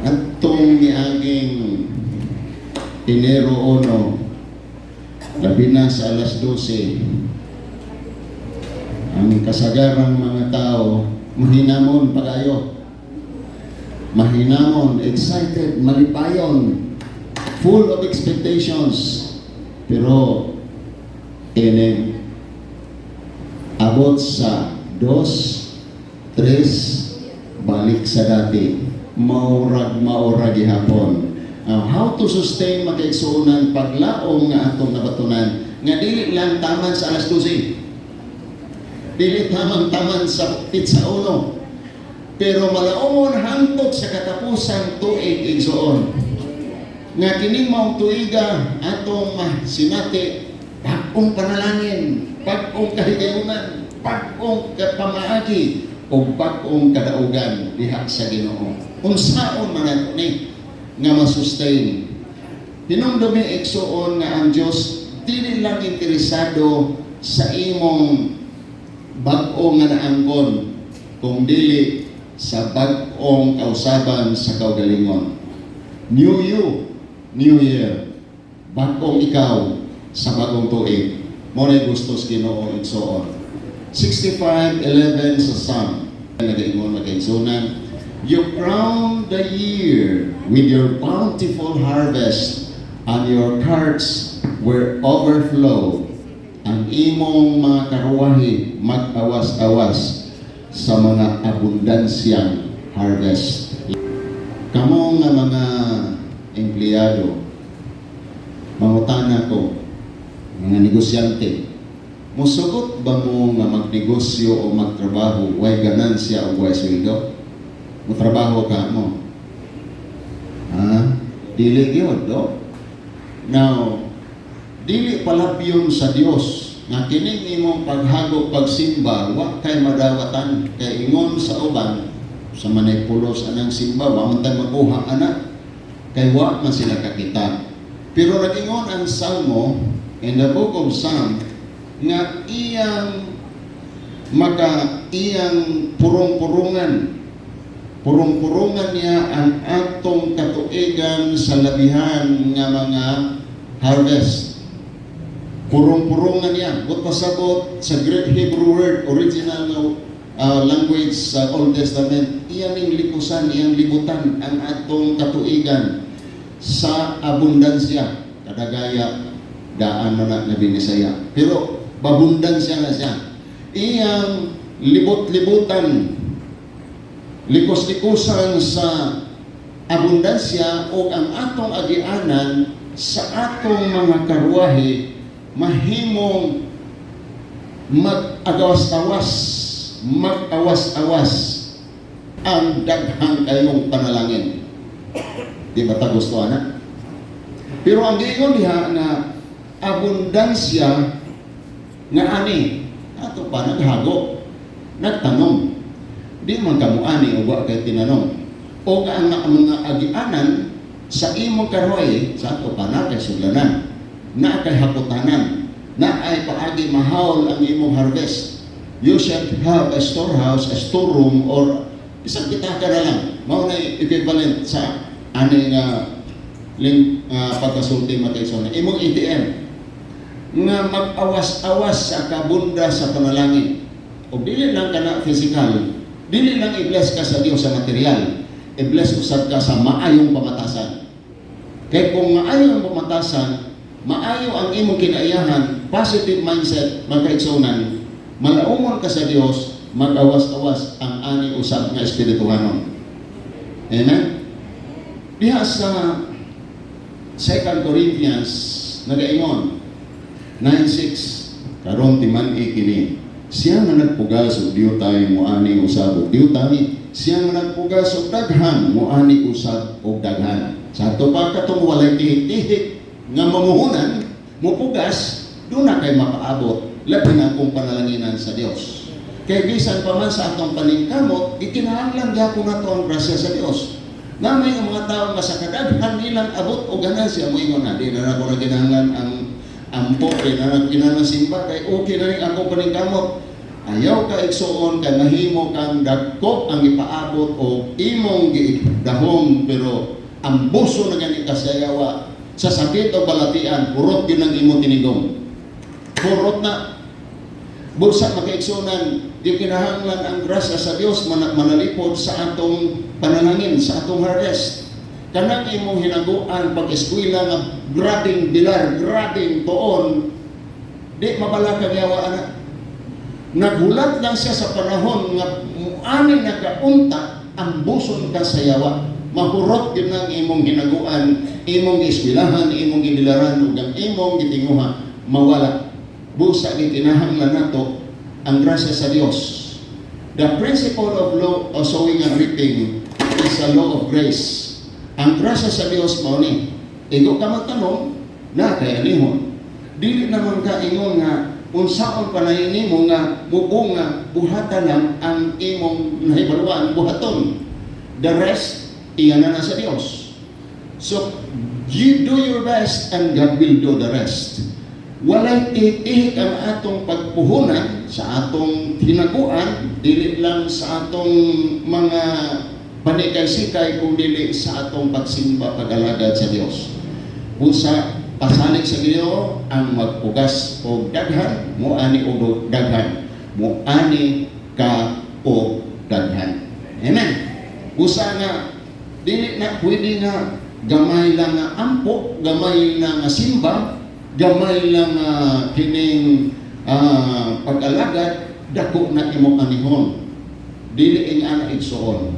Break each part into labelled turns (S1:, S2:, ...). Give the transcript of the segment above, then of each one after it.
S1: Atong niaging Enero 1, labi na sa alas 12, ang kasagarang mga tao, mahinamon pagayo. Mahinamon, excited, malipayon, full of expectations. Pero, abot sa 2, 3, balik sa dati. Maurag gihapon. How to sustain makaigsuunan paglaom nga atong nabatunan nga dili lang taman sa alas 12. Dili taman sa pizza uno. Pero malaumon hangtod sa katapusan tuig igsuon. Nga kining maong tuiga atong sinati pag-ong panalangin, pag-ong kahigayunan, pag-ong pamaagi o pag-ong kadaugan diha sa Ginoo. Unsaon man ato ni nga masustain. Hinumdumi igsuon nga ang Dios dili lang interesado sa imong bag-o nga naangkon, kung dili sa bag-ong kausaban sa kaugalingon. New you, new year. Bag-ong ikaw sa bagong tuig. Mo na gustos Ginoo igsuon. 65:11 sa Psalm. Nagaingon magaigsunan, you crown the year with your bountiful harvest, and your carts were overflow. Ang imong mga karuwahi mag-awas-awas sa mga abundansyang harvest. Kamo nga mga empleyado, mangutana ko, mga negosyante, musugot ba mo nga magnegosyo o magtrabaho, way ganansya o way sweldo? Mutrabaho ka mo. Dili yun, no? Now, dili palabyon sa Dios nga kining imong paghago pagsimba wa kay madawatan kay ingon sa uban sa manay pulos anang simba wa man tay makuha ana kay wa man sila kakita. Pero nagingon ang Salmo in the book of Psalm nga iyang purong-purungan niya ang atong katuigan sa labihan nga mga harvest. Purong-purungan niya. What pasabot sa Greek Hebrew word, original language sa Old Testament, iyang likusan, iyang libutan ang atong katuigan sa abundansya. Kadagaya, daan na binisaya. Pero, babundansya na siya. Iyang libot-libutan, likos-likusan sa abundansya o ang atong agianan sa atong mga karwahe mahimong mag-awas-awas ang daghang kayong panalangin. Di ba ta gusto na? Pero ang giingon diha na abundansya nga ani ato pa naghago, nagtanong. Di man kamo ani o wa kay tinanong. O nga ang mga agianan sa imong karoy sa ato pa na kay suglanan, na kay haputanan, na ay paagi mahawol ang imong harvest. You should have a storehouse, a storeroom, or isang kitaka na lang. Mao na equivalent sa ani nga pagkasulti matayson imong ATM nga mag-awas-awas sa kabunda sa panalangin. O dili lang kana physical, dili lang i-bless ka sa Dios sa material, i-bless usab ka sa maayong pamatasan. Kaya kung maayo ang pamatasan, maayo ang imong kinaiyahan, positive mindset, magkaigsunan, malaumon ka sa Dios, mag-awas-awas ang ani usab nga espirituhanon. Amen? Diha sa 2 Corinthians nagaingon 9:6 karon timan-i kini siya nga nagpugas og diutay mo ani usab og diutay, siya nga nagpugas og daghan mo ani usab og daghan. Sa ato pa katong walay tihik-tihik nga mamuhunan, mupugas, doon na kay makaabot, labi na kung panalanginan sa Dios. Kaya bisan pa man sa atong paningkamot, ikinahanglan gyapon nato ang grasya sa Dios. Na may mga tao nga sa kadaghan nilang abot o ganansya mo ingon na, di na ako naginahanglan ang ampo, di na kinahanglan simba, kay okay na rin ako paningkamot. Ayaw ka igsuon kay mahimo kang dagko ang ipaabot o imong gidahom pero ang buso na gani kasayawa sa sakit o balatian, purot yun ang imong tinigom. Purot na. Busa makaigsunan, di kinahanglan ang grasya sa Dios manalipod sa atong panalangin, sa atong harvest. Kanang imong hinaguan pag-eskwela nga grabing bilar, grabing tuon, di mabala kang yawa anak. Naghulat lang siya sa panahon nga ani nagaunta ang buson ka sa yawa. Mahurot yun ang imong hinaguan, imong iskwelahan, imong gibilaran, ug ang imong gitinguha, mawala. Busa ni kinahanglan nato ang grasya sa Dios. The principle of law of sowing and reaping is a law of grace. Ang grasya sa Dios mao ni. Igo ka magtanong na kay anihon. Dili naman ka ingon nga unsaon panay nimo nga mubunga buhatan lang ang imong nahibaluan buhaton. The rest iyan na sa Dios. So you do your best and God will do the rest. Walay ihik ang atong pagpuhunan sa atong hinaguan, dili lang sa atong mga panikay-sikay, kung dili sa atong pagsimba, pag-alagad sa Dios. Busa, pasalig sa Ginoo ang magpugas o daghan, muani o daghan, muani ka o daghan. Amen. Busa nga, dili na pwede nga gamay lang nga ampo, gamay lang nga simba, gamay lang kining pag-alagad, dako na imong anihon. Dili ing ana igsuon.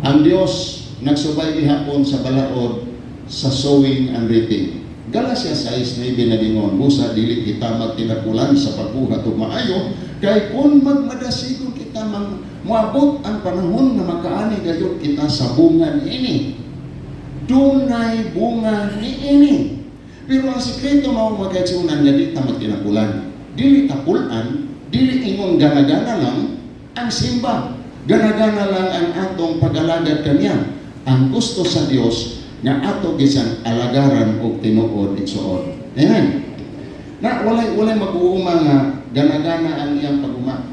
S1: Ang Dios nagsubay gihapon sa balaod sa sowing and reaping. Galatia 6:9 nagingon, busa dili kita magtinakulan sa pagbuhat ug maayo, kay kun magmadasigon kita moabot ang panahon na makaani gayon kita sa bunga niini. Dunay bunga niini. Pero ang sikreto mao magkaigsunan nga di ta magtinakulan. Dili tapulan, dili ingon gana-gana lang ang simba. Gana-gana lang ang atong pag-alagad kaniya. Ang gusto sa Dios nga ato gisan alagaran og tinuod igsuon. Amen. Na walay mag-uuma nga gana-gana ang iyang pag-uma.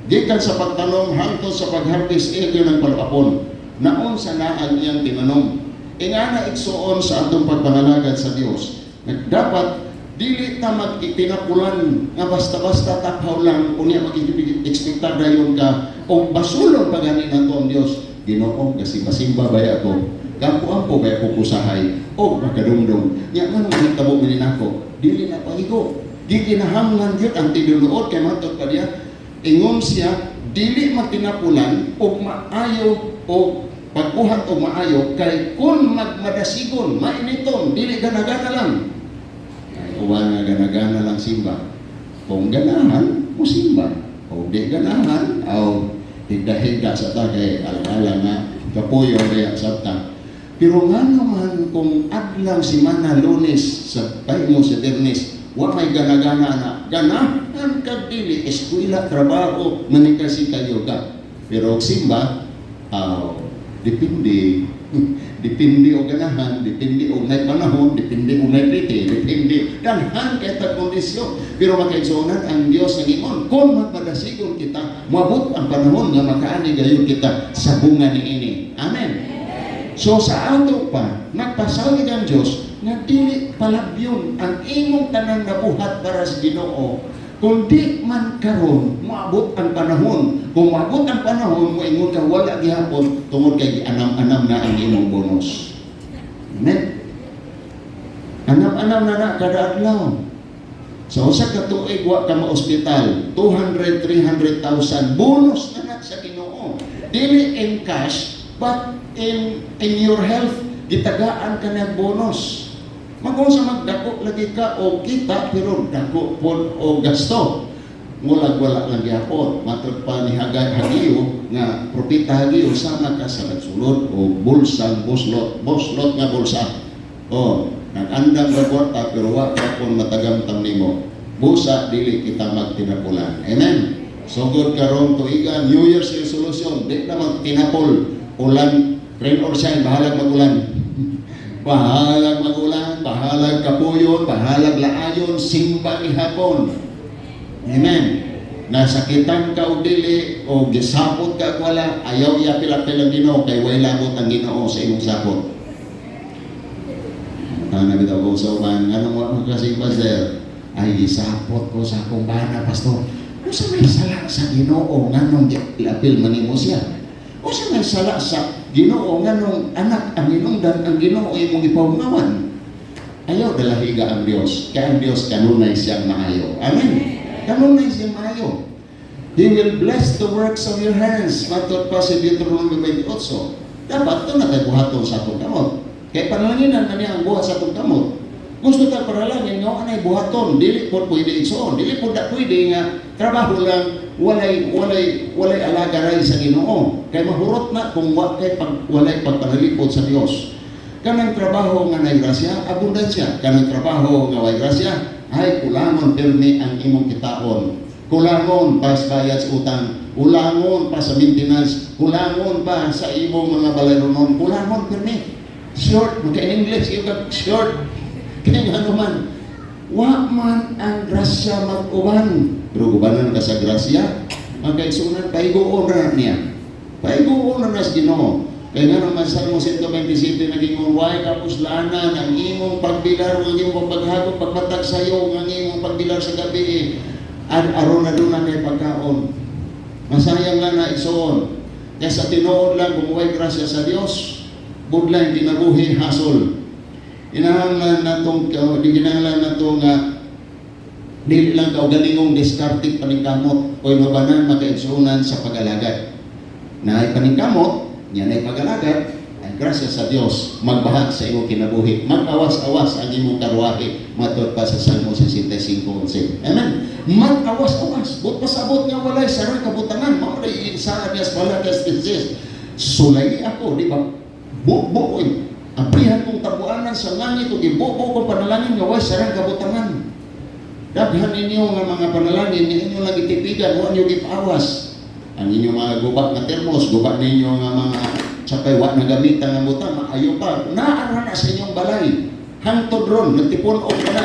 S1: Gikan sa pagtanong hangtod sa pag-harvest ego ng palapon. Naon sa naa ang iyang tinanong. Ingana igsuon sa atong pagpangalagad sa Dios. Dapat dili ta magtinapulan nga basta-basta taphaw lang unya mag-expectar dayon ka o basulon pagani nato ang Dios. Ginoo kasi masimba baya ako. Kampo-ampo baya ko kusahay o makadumdum. Nya man nagtabo man nako. Dili na pahigo. Di kinahanglan gyud ang tinuod kay matud pa diya. Ingon siya dili magtinapulan og maayo o pagbuhat o maayo kay kun magmadasigon mainiton dili gana-gana lang. Uwan nga gana-gana lang simba. Kung ganahan, mo simba. O di ganahan, o higda-higda sa tagay, ala-ala nga, kapuyo kaya sa ta. Pero nga naman, kung adlang si Mana Lunes sa Paimo sa Ternis, wa may gana-gana na, ganahan ka dili, eskwela, trabaho, manikasi kayo ka. Pero simba, depende. Depende o ganahan, depende o may panahon, depende o may piti, depende ganahan kahit kondisyon. Pero makaigsunan ang Diyos ng ingon, kung magpadasigon kita, mabot ang panahon nga makaani gayon kita sa bunga ni ini. Amen. So sa ato pa, nagpasalig ang Diyos nga dili palabyon ang imong tanang nabuhat para sa Ginoo. Kung di man karon moabot ang panahon, kung moabot ang panahon mo ingon ka wala gihapon tungod kay anam-anam na ang imong bonus. Amen. Anam-anam na kada adlaw. Sa usa ka tuig wa ka ma-ospital, 200-300,000 bonus na sa Ginoo. Dili in cash but in your health gitagaan ka na bonus. Magkung sa magdako lagi ka o kita pero dako po o gasto. Ngulag-wala lang yapon. Matod pa ni Hagiyo nga propita Hagiyo sama ka sa nagsulod o bulsa, boslot nga bulsa. O, nag-andang magwarta pero wa ka pong matagamtam nimo. Busa dili kita magtinapulan. Amen. So good karon tuiga New Year's resolution, di na magtinapol. Ulan, rain or shine, bahalag magulan. Bahalag magulan, bahalag kapuyon, bahalag laayon, simba ihapon. Amen. nasakitan ka o dili o gisapot ka o wala, ayaw iya pila-pila ang Ginoo kay way labot ang Ginoo sa imong sapot. Tana bitaw ko sa uban, anong wa kasi pastor? Ay gisapot ko sa akong bana, pastor. Usa may sala sa Ginoo nganong apil manimo siya. Usa may sala sa Ginoo nganong anak ang hinungdan ang Ginoo imong ipawungawan. Ayaw dalahiga ang Dios. Kaya ang Dios kanunay siyang maayo. Amen. Kanunay siyang maayo. He will bless the works of your hands. Matod pa si Deuteronomy 28. Dapat ito na tayo buhaton sa atong kamot. Kaya panalanginan na niya ang buhat sa atong kamot. Gusto tayo paralangin, nga anay buhaton. Dili po pwede igsoon. Dili po da pwede nga trabaho lang walay alagaray sa Ginoo. Kaya mahurot na kung walay pagpanalipod sa Dios. Kanang trabaho nga nay grasya, abundansya. Kanang trabaho nga way grasya, ay kulangon pirmi ang imong kitaon. Kulangon pa sa bayad sa utang, kulangon pa sa maintenance, kulangon pa sa imong mga balaronon, kulangon pirmi. Short, maka-English, yung short. Kaya nga naman, wa man ang grasya mag-uban. Pero gubanan ka sa grasya, ang kaigsunan, paiguon na niya. Paiguon na sa Ginoo. Kaya nga naman sa Salmo 127 naging unway kapos laanan ang imong pagbilar, ang imong paghagop, pagmatag sayo, ang imong pagbilar sa gabi, aron na doon na may pagkaon. Masayang lang na isuon. Kaya sa tinuod lang, kumuhay grasya sa Diyos, budlay, kinabuhi, hasol. Inahanglan na itong, ginahanglan na itong, dili lang ka galingong discarding paningkamot o inubanan makaigsunan sa pag-alagad. Na ay paningkamot, yan ay pag-alagad, ang grasya sa Diyos, magbahag sa iyong kinabuhi, mag-awas-awas ang iyong karwahe, matod pa sa Salmo 65:11. Amen? Mag-awas-awas, but pasabot nga walay sarang kabutangan, maulay insaan niya sa balagas pinsis. Sulay ako, di ba? Bubo ko abrihan kong tabuanan sa langit, o ibubo ko panalangin nga walay sarang kabutangan. Daghan ninyo nga mga panalangin, ninyo lang itipigan, huwag nyo ipawas. Ang inyong mga gubak na termos, gubak ninyo nga mga tsakay wak na gamitan ng butang, maayo pa, naara na sa inyong balay. Hangtod ron, nagtipon o ka na.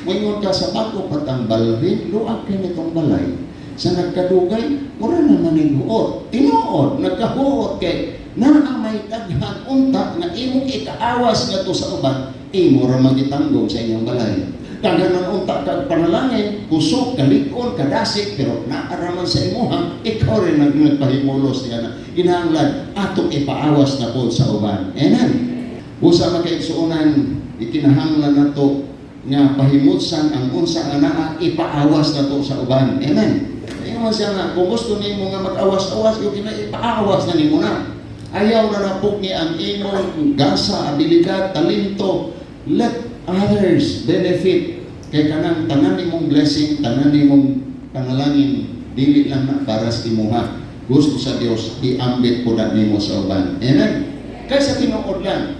S1: Ngayon ka sa bako patang balhin, luag ka nitong balay. Sa nagkadugay, mura na maniguot. Tinuod, nagkahuot kay naamay daghan unta na imong ikaawas nga to sa uban, imo ra magitanggong sa inyong balay. Kaganan unta kag panalangin, kusog, kalikon, kadasik, pero naaraman sa imuhang, ikaw rin nagpahimulos niya na inahanglan, atong ipaawas na po sa uban. Amen. Usa makaigsuunan, ikinahanglan na to nga pahimutsan ang unsa nga naa, ipaawas na to sa uban. Amen. Ayun siya nga, kung gusto nimo nga mag-awas-awas, yung ipaawas na nimo na. Ayaw na napog ni ang imong gasa, abilidad, talento. Let others benefit. Kay kanang tanan nimong blessing, tanan nimong panalangin, dili lang na para sa imuha. Gusto sa Dios iambit po na nimo sa uban. Amen. Kay sa tinuod lang,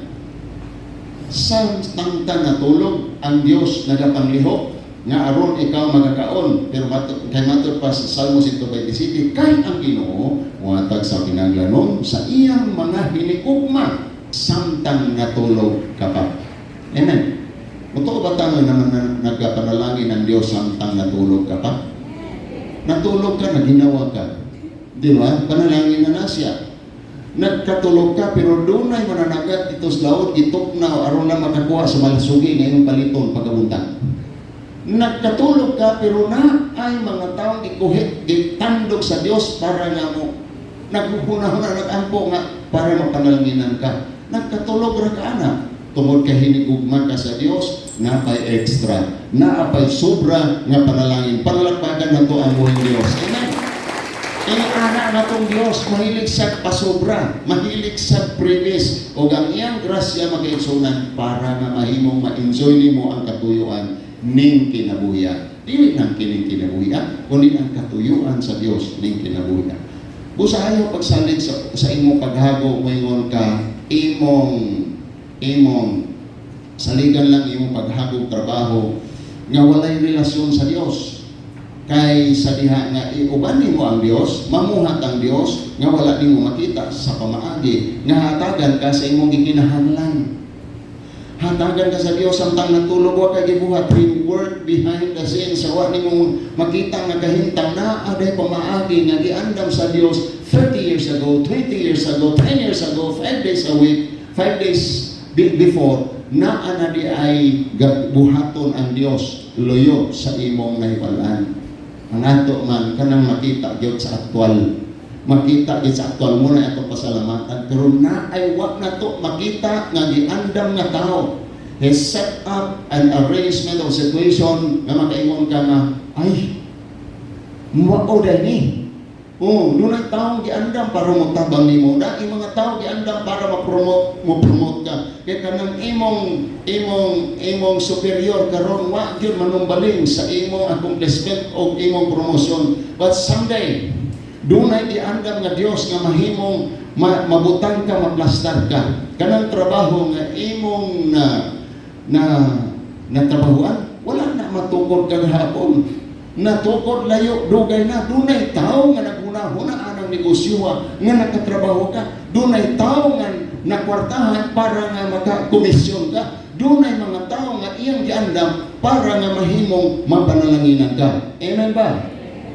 S1: sa tangtan na tulog ang Dios nagapanglihok nga aron ikaw magakaon, pero kay matod pa sa Salmo 127, kay ang Ginoo muhatag sa kinahanglanon sa iyang mga hinikugma samtang natulog ka pa. Amen. Muto ba tayo naman na nagkapanalangin ng Diyos samtang natulog ka pa? Natulog ka, naginawa ka. Di ba? Panalangin na siya. Nagkatulog ka, pero doon ay mananagat ito sa laod, itok na, aron na makakuha sa malasugi na iyong paliton pagkabuntang. Nagkatulog ka, pero na ay mga taong ikuhit, ditandog sa Diyos para nga mo, nagpupunahon na nag-ampo nga para mapanalanginan ka. Nagkatulog ra ka anak. Tungod ka hinigugma ka sa Dios, napay extra, naapay sobra nga panalangin. Panalagpagan na to ang buhay Dios. Amen. Ina-ana na tong Dios, mahilig sa pasobra, mahilig sa previous, o ang iyang grasya mag-igsunan para nga mahimong ma-enjoy nimo ang katuyuan ning kinabuhi. Dili nang kining kinabuhi, kundi ang katuyuan sa Dios ning kinabuhi. Busa ayaw pagsalig sa imong paghago, mayon ka imong saligan lang imong paghagog trabaho nga walay relasyon sa Dios. Kay sa diha nga iuban nimo ang Dios, mamuhat ang Dios nga wala nimo makita sa pamaagi nga hatagan ka sa imong gikinahanglan. hatagan ka sa Dios samtang natulog wa kay gibuhat. We work behind the scenes. Sa wa nimo makita nga kahintang na aday pamaagi nga giandam sa Dios 30 years ago, 20 years ago, 10 years ago, 5 days a week, 5 days before, na ana di ay buhaton ang Dios loyo sa imong nahibalaan. Ang ato man kanang makita gyud sa aktual. Makita gyud sa aktual mo na ato pasalamatan, pero na ay wa na to makita nga giandam nga tao. He set up an arrangement of situation nga makaingon ka nga ay mao ni. Oh, dunay taong giandam para mo tabang nimo. Na mga tao giandam para mo-promote ka. Kaya kanang imong superior karon wa gyud manumbaling sa imong accomplishment o imong promotion. But someday dunay giandam nga Dios nga mahimong mabutang ka, maplastar ka. Kanang trabaho nga imong na trabahuan, wala na matukod kag hapon. Natukod layo, dugay na. Dunay tao nga naghuna-huna anang negosyo nga nakatrabaho ka. Dunay tao nga nakwartahan para nga makakomisyon ka. Dunay mga tao nga iyang giandam para nga mahimong mapanalanginan ka. Amen ba?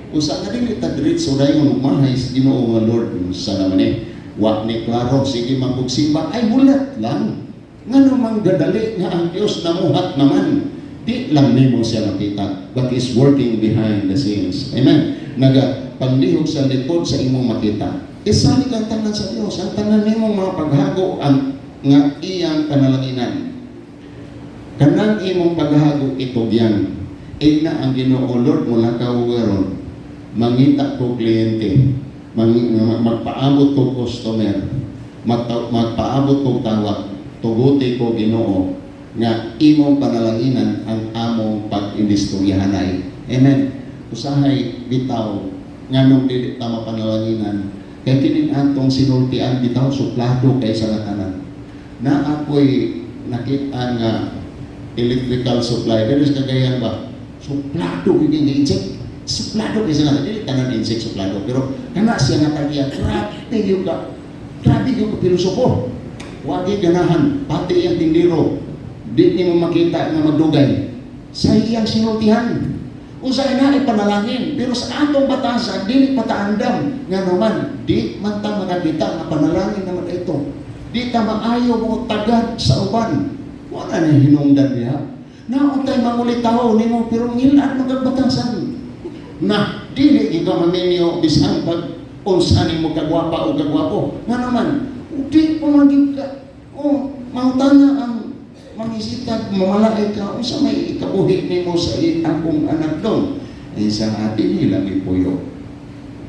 S1: Usa nga dili ta diretso dayon magmahay sa Ginoo nga Lord sa naman wa ni klaro sige magsimba ay bulat lang. Ngano man gadali nga ang Dios namuhat naman. Di lang nimo siya makita, but is working behind the scenes. Amen. Nagapanglihok sa likod sa imong makita. Isali kang tanan sa Dios, ang tanan nimong mga paghago ang nga iyang panalanginan. Kanang imong paghago itugyan. Ina ang Ginoo Lord mula kaugaron. Mangita ko kliyente, magpaabot ko customer, magpaabot ko tawag, tuguti ko Ginoo nga imong panalanginan ang among pag-indistoryahanay. Amen. Usahay bitaw nganong dili ta mapanalanginanan kay kining atong sinultian bitaw suplado kay sa tanan. Na ako'y nakita nga electrical supply dili sa Cagayan ba? Suplado kini inject. Suplado kay sa tanan. Dili tanan inject suplado pero kana siya nga tagiya grabe yung ka. Grabe yung pilosopo. Wagi ganahan pati ang tindiro. Di mo makita nga madugay sa iyang sinultihan. Usay na ay panalangin, pero sa atong batasan dili pataandam nga naman di man ta makakita nga panalangin naman ito. Di ta maayo mo tagad sa uban. Wala na hinungdan niya. Nauntay mangulitaw nimo pero ngilan magagbatasan. Na dili ikaw maminyo bisan pag unsa nimo kagwapa o kagwapo. Nga naman di pumagig ka. O mautana ang mangisita, mamalaki ka, unsa may ikabuhi nimo sa akong anak doon. Eh sa atin nila may puyo.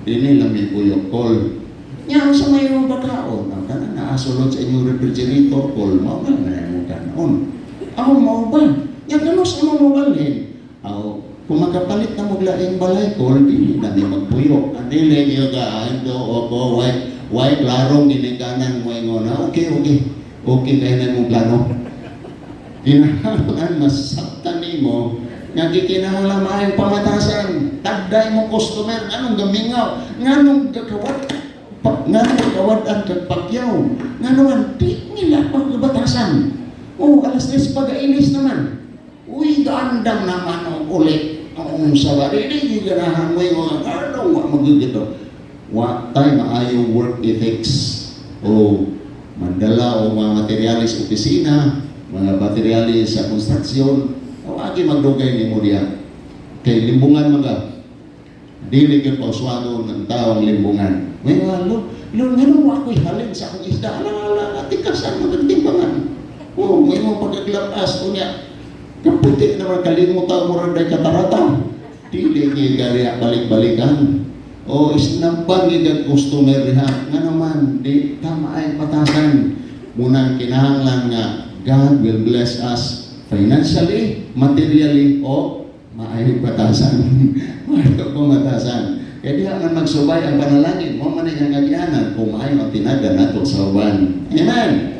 S1: Nila may puyo, call. Nya, unsa may yung bakaon? Ang kanan naasulod sa inyong refrigerator, call mo ba na yung kanon? Ako mo ba? Nya, kanos mo mo balhin? Ako, kung makapalit na maglaing balay, call, di na di magpuyo. Anili niyo ka, ando, o white, larong ginikanan mo yung okay, kayo na mong plano. Kinahanglan masaktan nimo nga gikinahanglan maayong pamatasan. Tagday mo customer nganong gamingaw, nganong gagawad ang kagpakyaw, nganong di nila pagbatasan. Alas 3 pag-ainis naman. Uy, gaandam naman ang ulit ang sabari. Di ganahan mo yung ano, magigito. Wa tayo maayong work ethics. Mandala o mga materialis opisina, mga materialis sa konstruksyon, o agi magdugay ni mo diya. Kay limbungan mga, dili ka pauswado ng taong limbungan. May nga, nga mo ako'y halin sa akong isda, ala, tikasan, magagtimbangan. May mga pagkaglapas, unya, kaputi naman kalimutan mo rin day katarata. Dili nga balik-balikan. Isnampang yung customer ha. Nga naman, di tama ay patasan. Munang kinahanglan nga, God will bless us financially, materially, o maayong batasan. Maayong pamatasan. Kaya di naman magsubay ang panalangin. Mo man ang gagianan kung maayong ang tinaga nato sa uban. Amen!